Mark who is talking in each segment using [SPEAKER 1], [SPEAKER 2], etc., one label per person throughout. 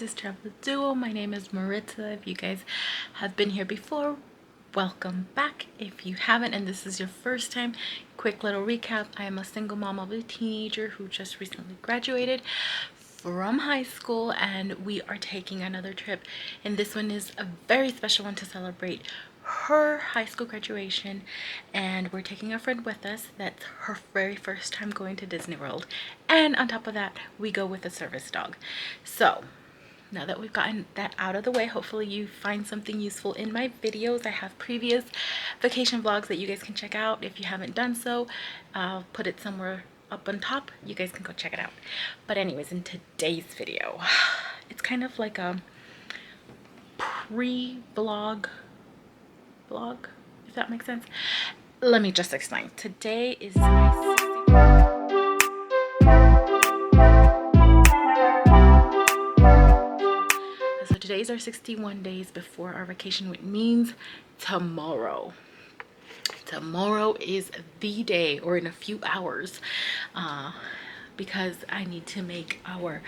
[SPEAKER 1] This Travel Duo. My name is Maritza. If you guys have been here before, welcome back. If you haven't and this is your first time, quick little recap. I am a single mom of a teenager who just recently graduated from high school, and we are taking another trip, and this one is a very special one to celebrate her high school graduation. And we're taking a friend with us that's her very first time going to Disney World, and on top of that we go with a service dog. So now that we've gotten that out of the way, hopefully you find something useful in my videos. I have previous vacation vlogs that you guys can check out. If you haven't done so, I'll put it somewhere up on top. You guys can go check it out. But anyways, in today's video, it's kind of like a pre-vlog, if that makes sense. Let me just explain. Today is today's our 61 days before our vacation, which means tomorrow is the day, or in a few hours, because I need to make our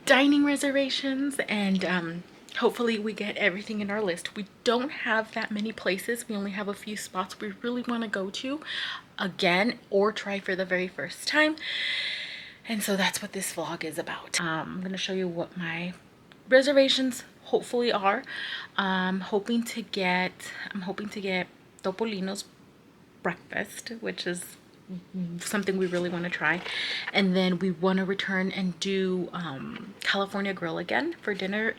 [SPEAKER 1] dining reservations, and hopefully we get everything in our list. We don't have that many places. We only have a few spots we really want to go to again or try for the very first time, and so that's what this vlog is about. I'm going to show you what my reservations hopefully are. I'm hoping to get Topolino's breakfast, which is something we really want to try, and then we want to return and do California Grill again for dinner.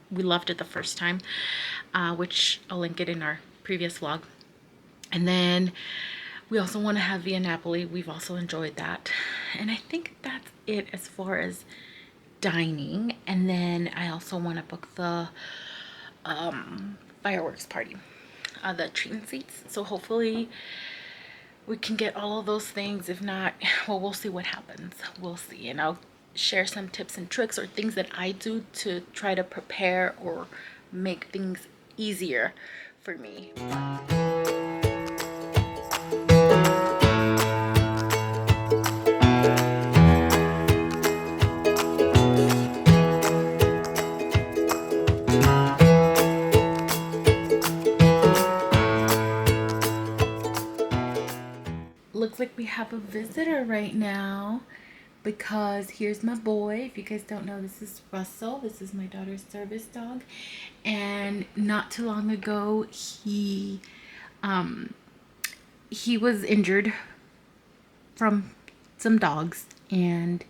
[SPEAKER 1] We loved it the first time, which I'll link it in our previous vlog. And then we also want to have via Napoli. We've also enjoyed that, and I think that's it as far as dining. And then I also want to book the fireworks party, the treat seats. So hopefully we can get all of those things. If not, well, we'll see what happens. We'll see, and I'll share some tips and tricks or things that I do to try to prepare or make things easier for me. Looks like we have a visitor right now, because here's my boy. If you guys don't know, this is Russell. This is my daughter's service dog, and not too long ago he was injured from some dogs, and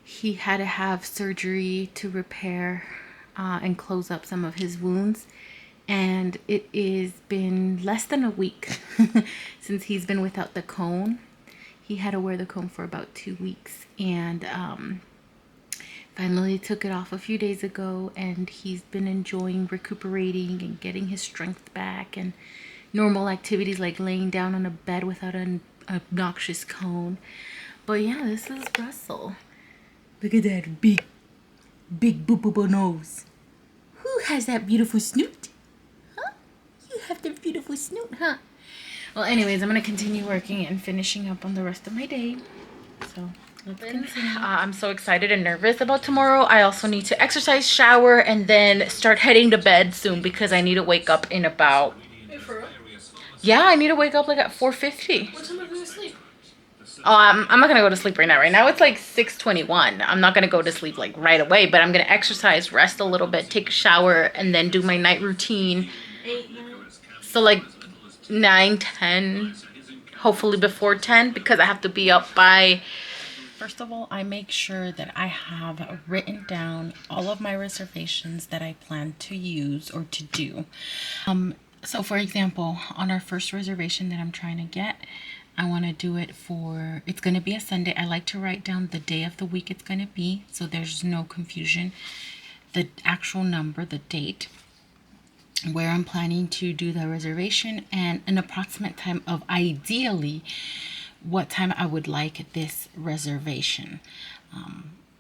[SPEAKER 1] he had to have surgery to repair and close up some of his wounds. And it has been less than a week since he's been without the cone. He had to wear the cone for about 2 weeks, and finally took it off a few days ago, and he's been enjoying recuperating and getting his strength back and normal activities like laying down on a bed without an obnoxious cone. But yeah, this is Russell. Look at that big boo nose. Who has that beautiful snoot? You have the beautiful snoot, huh? Well, anyways, I'm going to continue working and finishing up on the rest of my day. So let's continue. I'm so excited and nervous about tomorrow. I also need to exercise, shower, and then start heading to bed soon, because I need to wake up in about... Wait, for real? Yeah, I need to wake up like at 4:50. What time are you going to sleep? Oh, I'm not going to go to sleep right now. Right now it's like 6:21. I'm not going to go to sleep like right away, but I'm going to exercise, rest a little bit, take a shower, and then do my night routine. 8, 9. So like 9, 10, hopefully before 10, because I have to be up by... First of all, I make sure that I have written down all of my reservations that I plan to use or to do. So for example, on our first reservation that I'm trying to get, I want to do it for... It's going to be a Sunday. I like to write down the day of the week it's going to be, so there's no confusion. The actual number, the date, where I'm planning to do the reservation, and an approximate time of ideally what time I would like this reservation.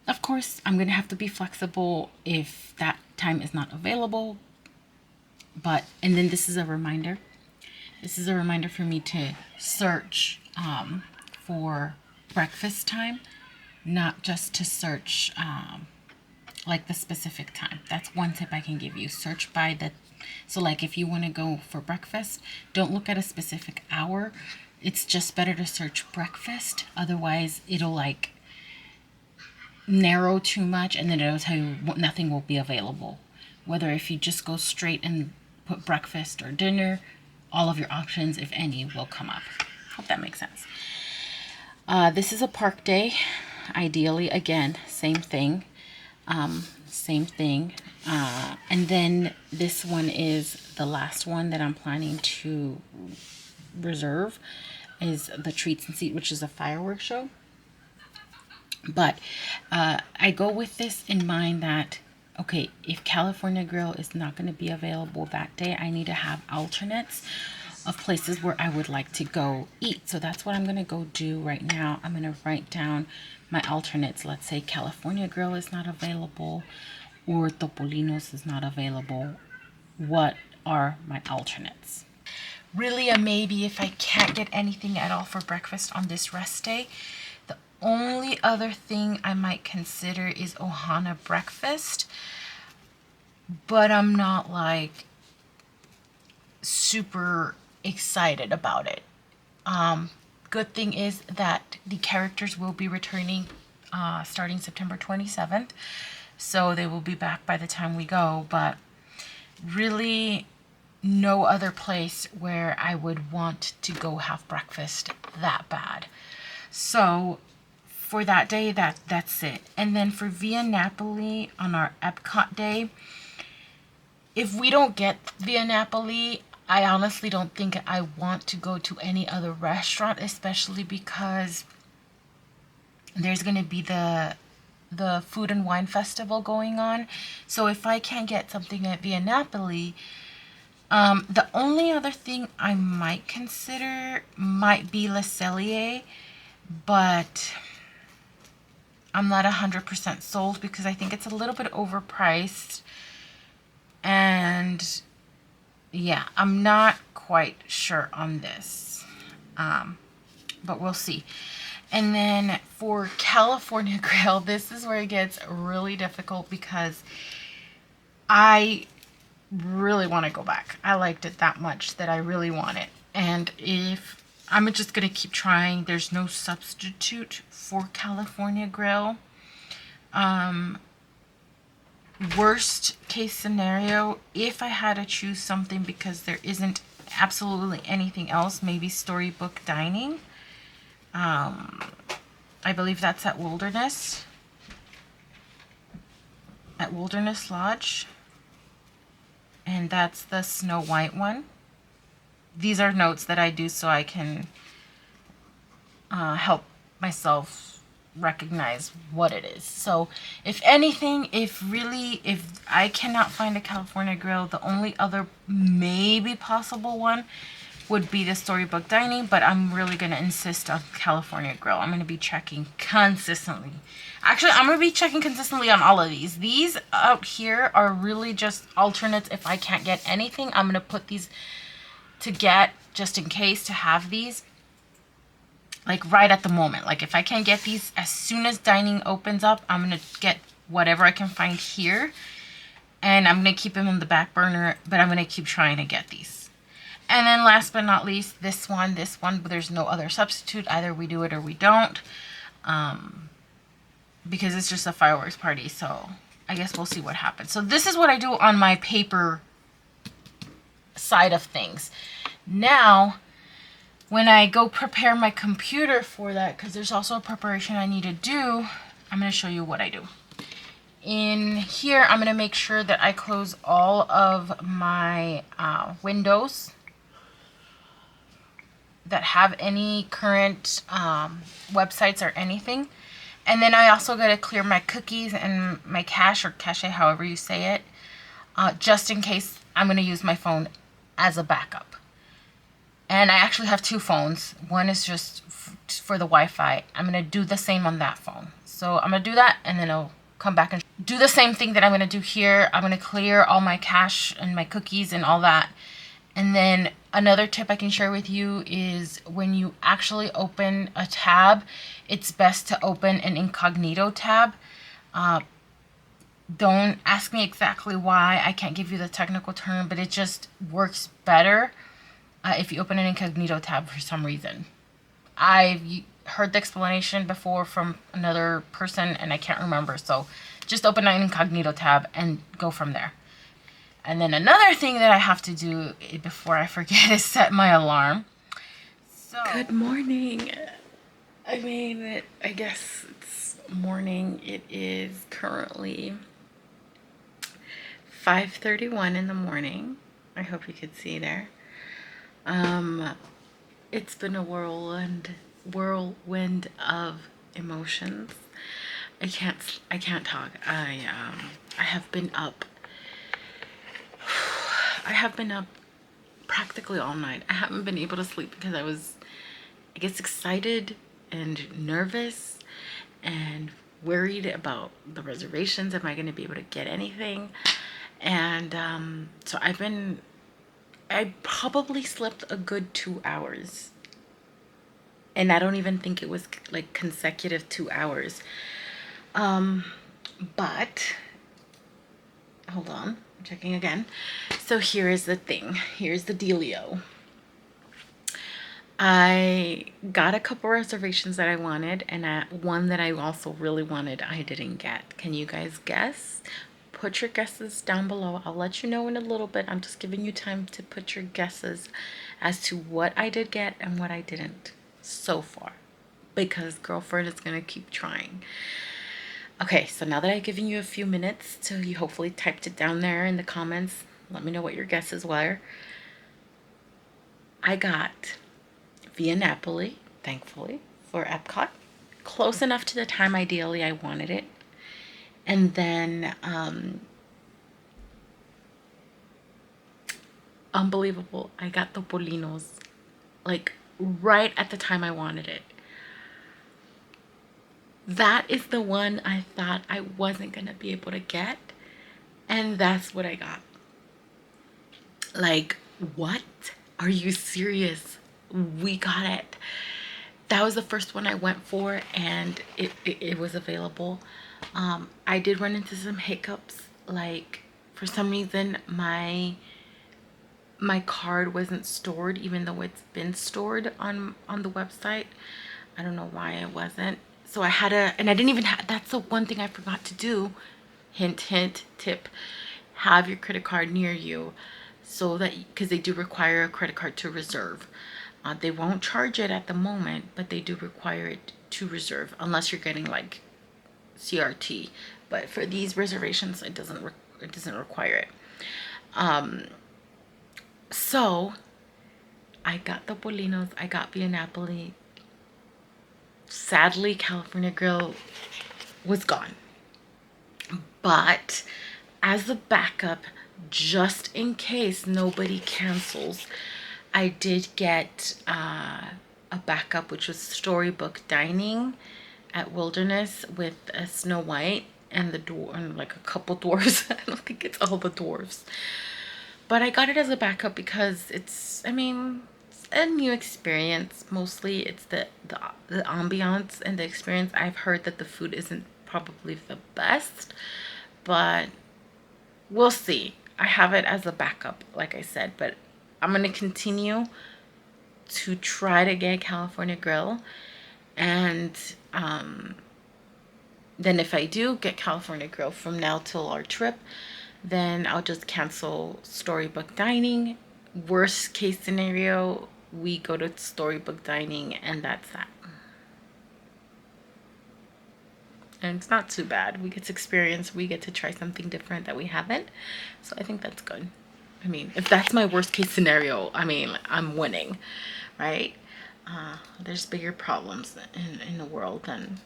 [SPEAKER 1] Of course, I'm going to have to be flexible if that time is not available. And then this is a reminder. This is a reminder for me to search for breakfast time, not just to search like the specific time. That's one tip I can give you. Search by the, so like if you want to go for breakfast, don't look at a specific hour. It's just better to search breakfast. Otherwise, it'll like narrow too much, and then it'll tell you nothing will be available. Whether if you just go straight and put breakfast or dinner, all of your options, if any, will come up. Hope that makes sense. This is a park day. Ideally, again, same thing. And then this one is the last one that I'm planning to reserve, is the Treats and Seat, which is a fireworks show. But I go with this in mind that, okay, if California Grill is not going to be available that day, I need to have alternates of places where I would like to go eat. So that's what I'm going to go do right now. I'm going to write down my alternates. Let's say California Grill is not available or Topolino's is not available. What are my alternates? Really a maybe if I can't get anything at all for breakfast on this rest day. The only other thing I might consider is Ohana breakfast, but I'm not like super excited about it. Good thing is that the characters will be returning starting September 27th, so they will be back by the time we go, but really no other place where I would want to go have breakfast that bad. So for that day, that's it. And then for Via Napoli on our Epcot day, if we don't get Via Napoli, I honestly don't think I want to go to any other restaurant, especially because there's going to be the Food and Wine Festival going on. So if I can't get something at Via Napoli, the only other thing I might consider might be Le Cellier, but I'm not 100% sold because I think it's a little bit overpriced. And yeah, I'm not quite sure on this, but we'll see. And then for California Grill, this is where it gets really difficult because I really want to go back. I liked it that much that I really want it. And if I'm just going to keep trying, there's no substitute for California Grill. Worst case scenario, if I had to choose something because there isn't absolutely anything else, maybe Storybook Dining. I believe that's at Wilderness Lodge, and that's the Snow White one. These are notes that I do so I can help myself recognize what it is. So if anything, if I cannot find a California Grill, the only other maybe possible one would be the Storybook Dining, but I'm really going to insist on California Grill. I'm going to be checking consistently. Actually, I'm going to be checking consistently on all of these. These out here are really just alternates. If I can't get anything, I'm going to put these to get just in case to have these like right at the moment. Like if I can't get these as soon as dining opens up, I'm going to get whatever I can find here. And I'm going to keep them on the back burner, but I'm going to keep trying to get these. And then last but not least, this one, but there's no other substitute. Either we do it or we don't. Because it's just a fireworks party. So I guess we'll see what happens. So this is what I do on my paper side of things. Now, when I go prepare my computer for that, because there's also a preparation I need to do, I'm going to show you what I do. In here, I'm going to make sure that I close all of my windows that have any current websites or anything. And then I also got to clear my cookies and my cache or cache, however you say it, just in case I'm going to use my phone as a backup. And I actually have two phones. One is just for the Wi-Fi. I'm going to do the same on that phone. So I'm going to do that, and then I'll come back and do the same thing that I'm going to do here. I'm going to clear all my cache and my cookies and all that. And then another tip I can share with you is when you actually open a tab, it's best to open an incognito tab. Don't ask me exactly why. I can't give you the technical term, but it just works better if you open an incognito tab for some reason. I've heard the explanation before from another person and I can't remember. So just open an incognito tab and go from there. And then another thing that I have to do before I forget is set my alarm. So good morning. I mean, I guess it's morning. It is currently 5:31 in the morning. I hope you could see there. It's been a whirlwind of emotions. I can't talk. I have been up. I have been up practically all night. I haven't been able to sleep because I guess, excited and nervous and worried about the reservations. Am I going to be able to get anything? And so I probably slept a good 2 hours. And I don't even think it was like consecutive 2 hours. But hold on, I'm checking again. So here is the thing. Here's the dealio. I got a couple reservations that I wanted, and one that I also really wanted I didn't get. Can you guys guess? Put your guesses down below. I'll let you know in a little bit. I'm just giving you time to put your guesses as to what I did get and what I didn't so far, because girlfriend is gonna keep trying. Okay, so now that I've given you a few minutes to, you hopefully typed it down there in the comments. Let me know what your guesses were. I got via Napoli, thankfully, for Epcot. Close enough to the time ideally I wanted it. And then, unbelievable, I got Topolinos, like right at the time I wanted it. That is the one I thought I wasn't gonna be able to get, and that's what I got. Like, what? Are you serious? We got it. That was the first one I went for, and it was available. I did run into some hiccups. Like, for some reason, my card wasn't stored, even though it's been stored on the website. I don't know why it wasn't. So I had to, and I didn't even have, that's the one thing I forgot to do. Hint, hint, tip. Have your credit card near you, so that, because they do require a credit card to reserve. They won't charge it at the moment, but they do require it to reserve, unless you're getting like CRT. But for these reservations, it doesn't require it. So I got the Topolinos, I got via Napoli. Sadly, California Grill was gone. But as a backup, just in case nobody cancels, I did get a backup, which was Storybook Dining at Wilderness with a Snow White and the dwarf, and like a couple dwarves. I don't think it's all the dwarves, but I got it as a backup because it's, I mean, it's a new experience. Mostly it's the ambiance and the experience. I've heard that the food isn't probably the best, but we'll see. I have it as a backup, like I said, but I'm going to continue to try to get California Grill. And then if I do get California Grill from now till our trip, then I'll just cancel Storybook Dining. Worst case scenario, we go to Storybook Dining, and that's that. And it's not too bad. We get to experience, we get to try something different that we haven't. So I think that's good. I mean, if that's my worst case scenario, I mean, I'm winning, right? There's bigger problems in the world than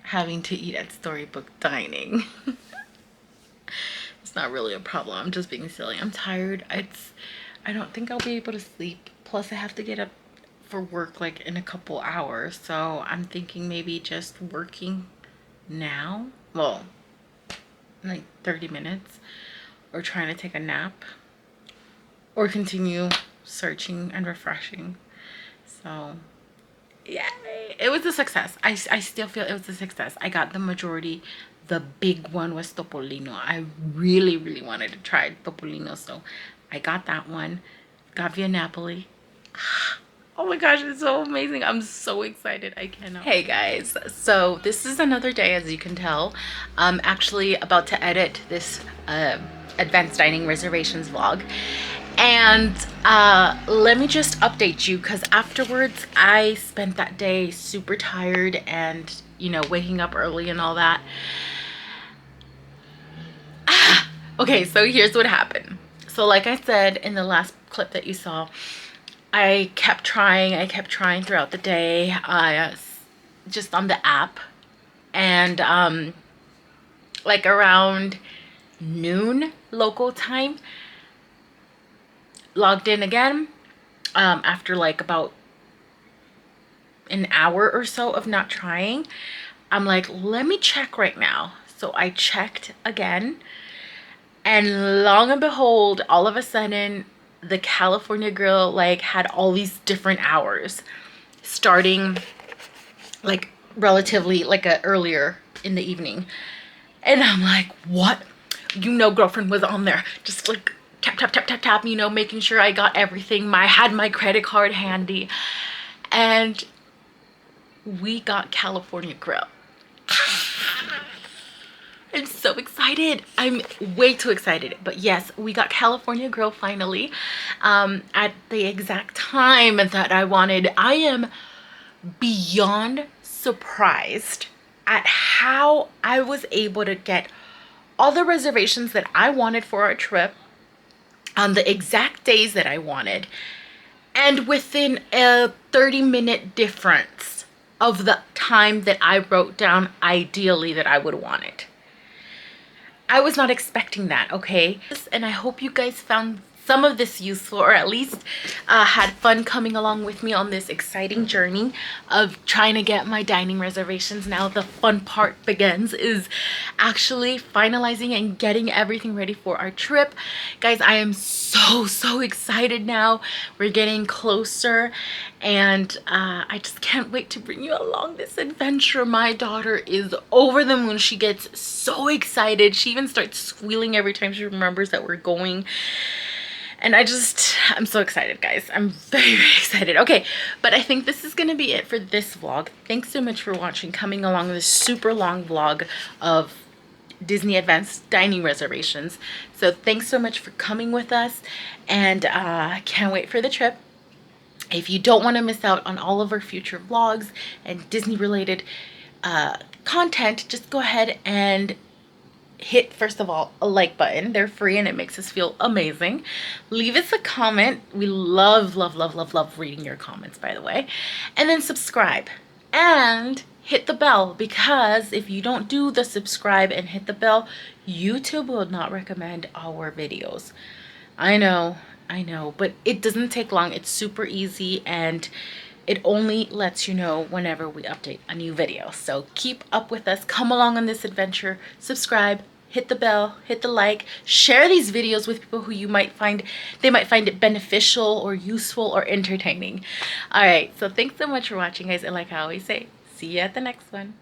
[SPEAKER 1] having to eat at Storybook Dining. It's not really a problem. I'm just being silly. I'm tired. I don't think I'll be able to sleep. Plus, I have to get up for work like in a couple hours. So I'm thinking maybe just working now. Well, like 30 minutes. Or trying to take a nap. Or continue searching and refreshing. So Yay! It was a success. I still feel it was a success. I got the majority. The big one was Topolino. I really, really wanted to try Topolino, so I got that one. Got via Napoli. Oh my gosh, it's so amazing. I'm so excited. I cannot. Hey guys, so this is another day, as you can tell. I'm actually about to edit this advanced dining reservations vlog. And let me just update you, because afterwards I spent that day super tired and, you know, waking up early and all that. Okay, so here's what happened. So like I said in the last clip that you saw, I kept trying throughout the day, just on the app. And like around noon local time, logged in again after like about an hour or so of not trying. I'm like, let me check right now. So I checked again, and long and behold, all of a sudden the California Grill like had all these different hours starting like relatively like earlier in the evening. And I'm like, what? You know, girlfriend was on there just like tap tap tap tap tap, you know, making sure I got everything. I had my credit card handy, and we got California Grill. I'm so excited. I'm way too excited. But yes, we got California Grill finally at the exact time that I wanted. I am beyond surprised at how I was able to get all the reservations that I wanted for our trip on the exact days that I wanted, and within a 30-minute difference of the time that I wrote down ideally that I would want it. I was not expecting that, okay? And I hope you guys found some of this useful, or at least had fun coming along with me on this exciting journey of trying to get my dining reservations. Now the fun part begins, is actually finalizing and getting everything ready for our trip. Guys, I am so excited now. We're getting closer, and I just can't wait to bring you along this adventure. My daughter is over the moon. She gets so excited. She even starts squealing every time she remembers that we're going. And I'm so excited, guys. I'm very excited. Okay, but I think this is gonna be it for this vlog. Thanks so much for watching, coming along this super long vlog of Disney Advanced Dining Reservations. So thanks so much for coming with us, and I can't wait for the trip. If you don't want to miss out on all of our future vlogs and Disney related content, just go ahead and hit, first of all, a like button. They're free and it makes us feel amazing. Leave us a comment. We love reading your comments, by the way. And then subscribe and hit the bell, because if you don't do the subscribe and hit the bell, YouTube will not recommend our videos. I know, but it doesn't take long. It's super easy, and it only lets you know whenever we update a new video. So keep up with us. Come along on this adventure. Subscribe, hit the bell, hit the like, share these videos with people who might find it beneficial or useful or entertaining. All right, so thanks so much for watching, guys. And like I always say, see you at the next one.